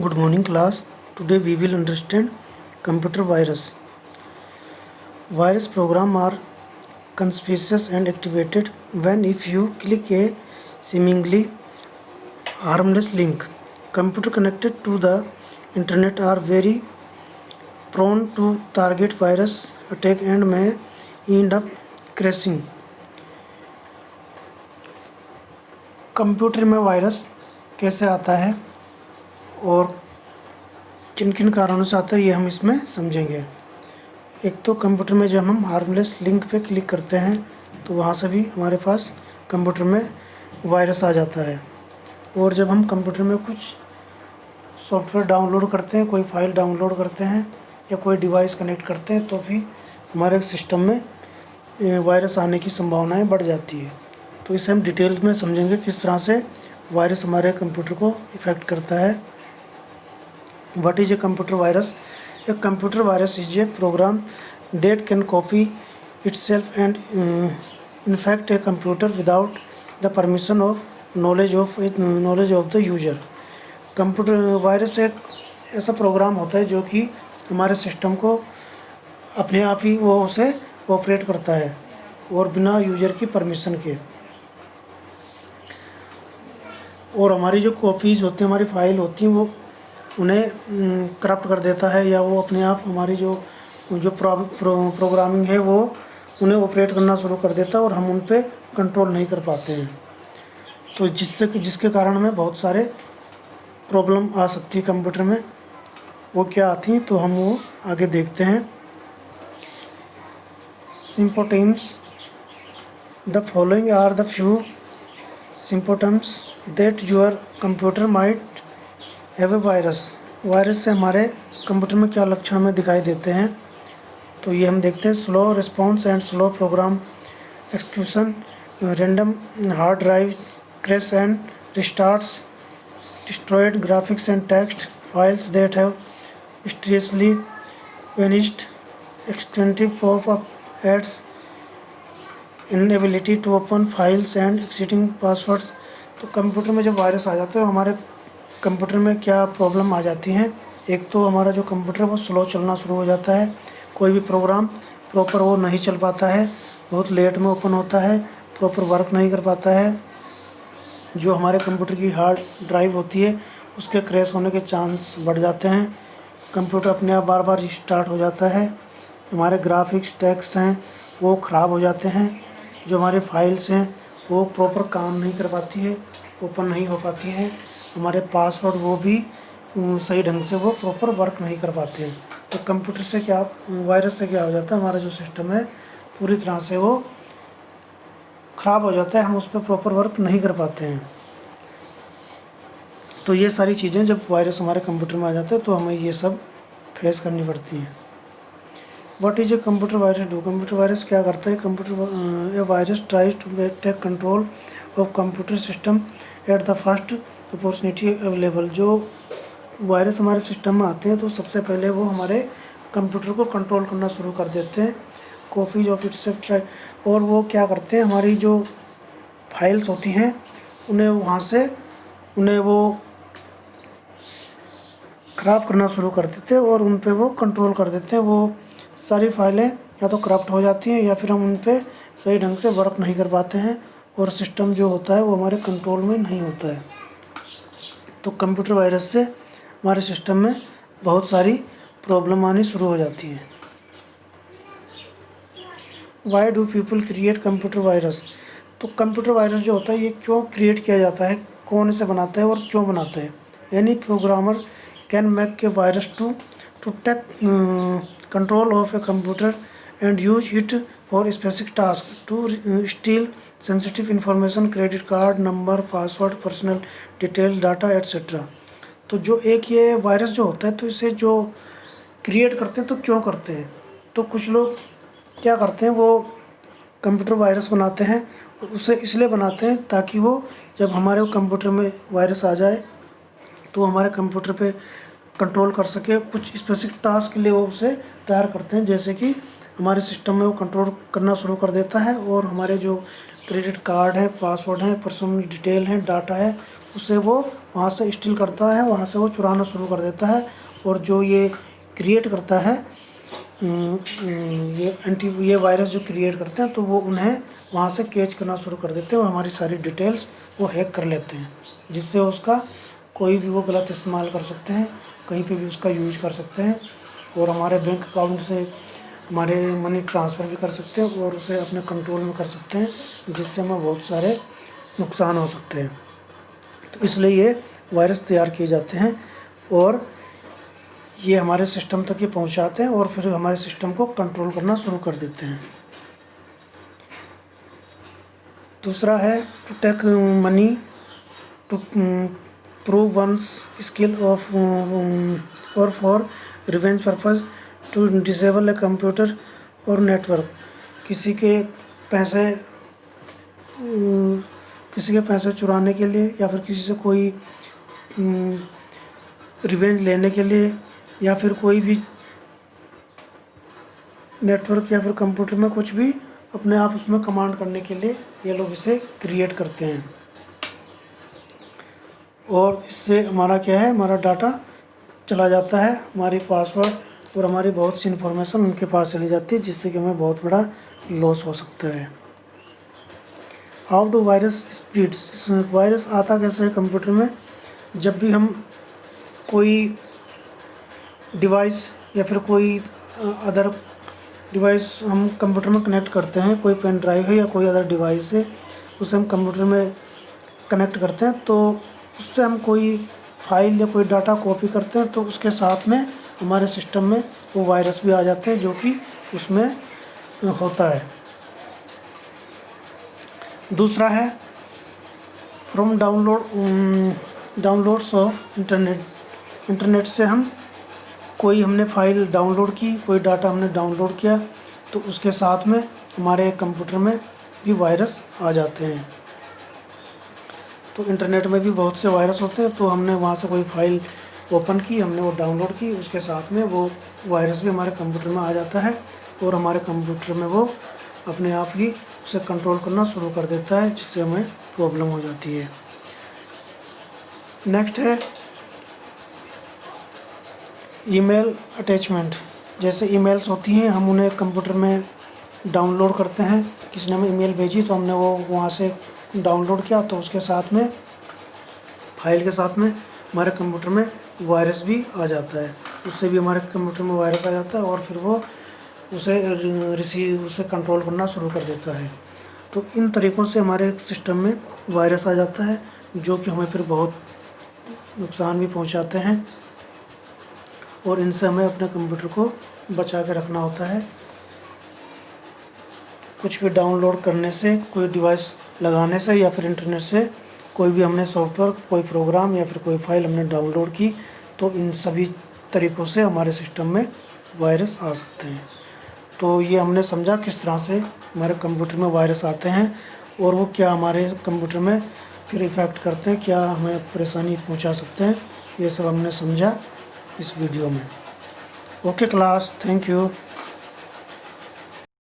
Good morning class. Today we will understand computer virus. Virus program are conspicuous and activated when if you click a seemingly harmless link. Computer connected to the internet are very prone to target virus attack and may end up crashing. Computer में virus कैसे आता है और किन किन कारणों से आता है ये हम इसमें समझेंगे। एक तो कंप्यूटर में जब हम हार्मलेस लिंक पे क्लिक करते हैं तो वहाँ से भी हमारे पास कंप्यूटर में वायरस आ जाता है। और जब हम कंप्यूटर में कुछ सॉफ्टवेयर डाउनलोड करते हैं, कोई फाइल डाउनलोड करते हैं या कोई डिवाइस कनेक्ट करते हैं तो भी हमारे सिस्टम में वायरस आने की संभावनाएं बढ़ जाती है। तो इसे हम डिटेल्स में समझेंगे किस तरह से वायरस हमारे कंप्यूटर को इफ़ेक्ट करता है। What is a computer virus? A computer virus is a program that can copy itself and infect a computer without the permission of knowledge of the user. Computer virus एक ऐसा programme होता है जो कि हमारे system को अपने आप ही वो उसे ऑपरेट करता है और बिना यूज़र की परमिशन के। और हमारी जो कॉपीज़ होती हैं, हमारी फाइल होती हैं, वो उन्हें करप्ट कर देता है या वो अपने आप हमारी जो प्रोग्रामिंग है वो उन्हें ऑपरेट करना शुरू कर देता है और हम उन पे कंट्रोल नहीं कर पाते हैं। तो जिसके कारण हमें बहुत सारे प्रॉब्लम आ सकती है कंप्यूटर में। वो क्या आती हैं तो हम वो आगे देखते हैं। Symptoms. The following are the few symptoms that your computer might have a virus. Virus से हमारे कंप्यूटर में क्या लक्षण हमें दिखाई देते हैं तो ये हम देखते हैं। Slow response and slow program execution, random hard drive crash and restarts, destroyed graphics and text files that have mysteriously vanished, extensive pop-up ads, inability to open files and exiting passwords। तो computer में जब virus आ जाता है तो हमारे computer में क्या problem आ जाती हैं। एक तो हमारा जो कंप्यूटर है वो स्लो चलना शुरू हो जाता है, कोई भी प्रोग्राम प्रॉपर वो नहीं चल पाता है, बहुत लेट में ओपन होता है, प्रॉपर वर्क नहीं कर पाता है। जो हमारे कंप्यूटर की हार्ड ड्राइव होती है उसके क्रैश होने के चांस बढ़ जाते हैं। कंप्यूटर अपने आप बार बार रिस्टार्ट हो जाता है। हमारे ग्राफिक्स टेक्स्ट हैं वो ख़राब हो जाते हैं। जो हमारे फाइल्स हैं वो प्रॉपर काम नहीं कर पाती है, ओपन नहीं हो पाती हैं। हमारे पासवर्ड वो भी सही ढंग से वो प्रॉपर वर्क नहीं कर पाते हैं। तो कंप्यूटर से क्या, वायरस से क्या हो जाता है, हमारा जो सिस्टम है पूरी तरह से वो ख़राब हो जाता है, हम उस पर प्रॉपर वर्क नहीं कर पाते हैं। तो ये सारी चीज़ें जब वायरस हमारे कंप्यूटर में आ जाते हैं तो हमें ये सब फेस करनी पड़ती हैं। What is a computer virus do? Computer virus क्या करता है? Computer a virus tries to take control of computer system at the first opportunity available. जो वायरस हमारे सिस्टम में आते हैं तो सबसे पहले वो हमारे कंप्यूटर को कंट्रोल करना शुरू कर देते हैं। कॉपीज ऑफ इटसेल्फ ट्राई, और वो क्या करते हैं, हमारी जो फाइल्स होती हैं उन्हें वो ख़राब करना शुरू कर देते हैं और उन पे वो कंट्रोल कर देते हैं। वो सारी फाइलें या तो करप्ट हो जाती हैं या फिर हम उन पे सही ढंग से वर्क नहीं कर पाते हैं और सिस्टम जो होता है वो हमारे कंट्रोल में नहीं होता है। तो कंप्यूटर वायरस से हमारे सिस्टम में बहुत सारी प्रॉब्लम आनी शुरू हो जाती है। Why do people create computer virus? तो कंप्यूटर वायरस जो होता है ये क्यों क्रिएट किया जाता है, कौन इसे बनाता है और क्यों बनाता है? Any programmer can make a virus to take control of a computer and use it for specific task, to steal sensitive information, credit card number, password, personal detail, data etcetera. तो जो एक ये वायरस जो होता है तो इसे जो क्रिएट करते हैं तो क्यों करते हैं? तो कुछ लोग क्या करते हैं, वो कंप्यूटर वायरस बनाते हैं, उसे इसलिए बनाते हैं ताकि वो जब हमारे कंप्यूटर में वायरस आ जाए तो हमारे कंप्यूटर पे कंट्रोल कर सके। कुछ स्पेसिफिक टास्क के लिए वो उसे तैयार करते हैं, जैसे कि हमारे सिस्टम में वो कंट्रोल करना शुरू कर देता है और हमारे जो क्रेडिट कार्ड है, पासवर्ड है, पर्सनल डिटेल है, डाटा है, उसे वो वहाँ से स्टील करता है, वहाँ से वो चुराना शुरू कर देता है। और जो ये क्रिएट करता है ये वायरस जो क्रिएट करते हैं, तो वो उन्हें वहाँ से कैच करना शुरू कर देते हैं और हमारी सारी डिटेल्स वो हैक कर लेते हैं, जिससे उसका कोई भी वो गलत इस्तेमाल कर सकते हैं, कहीं पे भी उसका यूज कर सकते हैं और हमारे बैंक अकाउंट से हमारे मनी ट्रांसफ़र भी कर सकते हैं और उसे अपने कंट्रोल में कर सकते हैं, जिससे हमें बहुत सारे नुकसान हो सकते हैं। तो इसलिए ये वायरस तैयार किए जाते हैं और ये हमारे सिस्टम तक ये पहुंचाते हैं और फिर हमारे सिस्टम को कंट्रोल करना शुरू कर देते हैं। दूसरा है to take money to prove once skill of or for revenge purpose to disable a computer or network. किसी के पैसे चुराने के लिए या फिर किसी से कोई रिवेंज लेने के लिए या फिर कोई भी नेटवर्क या फिर कंप्यूटर में कुछ भी अपने आप उसमें कमांड करने के लिए ये लोग इसे क्रिएट करते हैं। और इससे हमारा क्या है, हमारा डाटा चला जाता है, हमारी पासवर्ड और हमारी बहुत सी इन्फॉर्मेशन उनके पास चली जाती है, जिससे कि हमें बहुत बड़ा लॉस हो सकता है। How do virus spreads. Virus आता कैसे है कंप्यूटर में, जब भी हम कोई डिवाइस या फिर कोई अदर डिवाइस हम कंप्यूटर में कनेक्ट करते हैं, कोई पेन ड्राइव है या कोई अदर डिवाइस है, उसे हम कंप्यूटर में कनेक्ट करते हैं, तो उससे हम कोई फाइल या कोई डाटा कॉपी करते हैं, तो उसके साथ में हमारे सिस्टम में वो वायरस भी आ जाते हैं जो कि उसमें होता है। दूसरा है फ्रॉम डाउनलोड्स ऑफ इंटरनेट से हम कोई हमने फ़ाइल डाउनलोड की, कोई डाटा हमने डाउनलोड किया, तो उसके साथ में हमारे कंप्यूटर में भी वायरस आ जाते हैं। तो इंटरनेट में भी बहुत से वायरस होते हैं, तो हमने वहाँ से कोई फ़ाइल ओपन की, हमने वो डाउनलोड की, उसके साथ में वो वायरस भी हमारे कंप्यूटर में आ जाता है और हमारे कंप्यूटर में वो अपने आप ही उसे कंट्रोल करना शुरू कर देता है, जिससे हमें प्रॉब्लम हो जाती है। नेक्स्ट है ईमेल अटैचमेंट। जैसे ईमेल्स होती हैं, हम उन्हें कंप्यूटर में डाउनलोड करते हैं, किसी ने हमें ईमेल भेजी तो हमने वो वहाँ से डाउनलोड किया, तो उसके साथ में फाइल के साथ में हमारे कंप्यूटर में वायरस भी आ जाता है, उससे भी हमारे कंप्यूटर में वायरस आ जाता है और फिर वो उसे कंट्रोल करना शुरू कर देता है। तो इन तरीक़ों से हमारे सिस्टम में वायरस आ जाता है, जो कि हमें फिर बहुत नुकसान भी पहुंचाते हैं और इनसे हमें अपने कंप्यूटर को बचा के रखना होता है। कुछ भी डाउनलोड करने से, कोई डिवाइस लगाने से या फिर इंटरनेट से कोई भी हमने सॉफ्टवेयर, कोई प्रोग्राम या फिर कोई फाइल हमने डाउनलोड की, तो इन सभी तरीक़ों से हमारे सिस्टम में वायरस आ सकते हैं। तो ये हमने समझा किस तरह से हमारे कंप्यूटर में वायरस आते हैं और वो क्या हमारे कंप्यूटर में फिर इफ़ेक्ट करते हैं, क्या हमें परेशानी पहुंचा सकते हैं, ये सब हमने समझा इस वीडियो में। Okay class, thank you.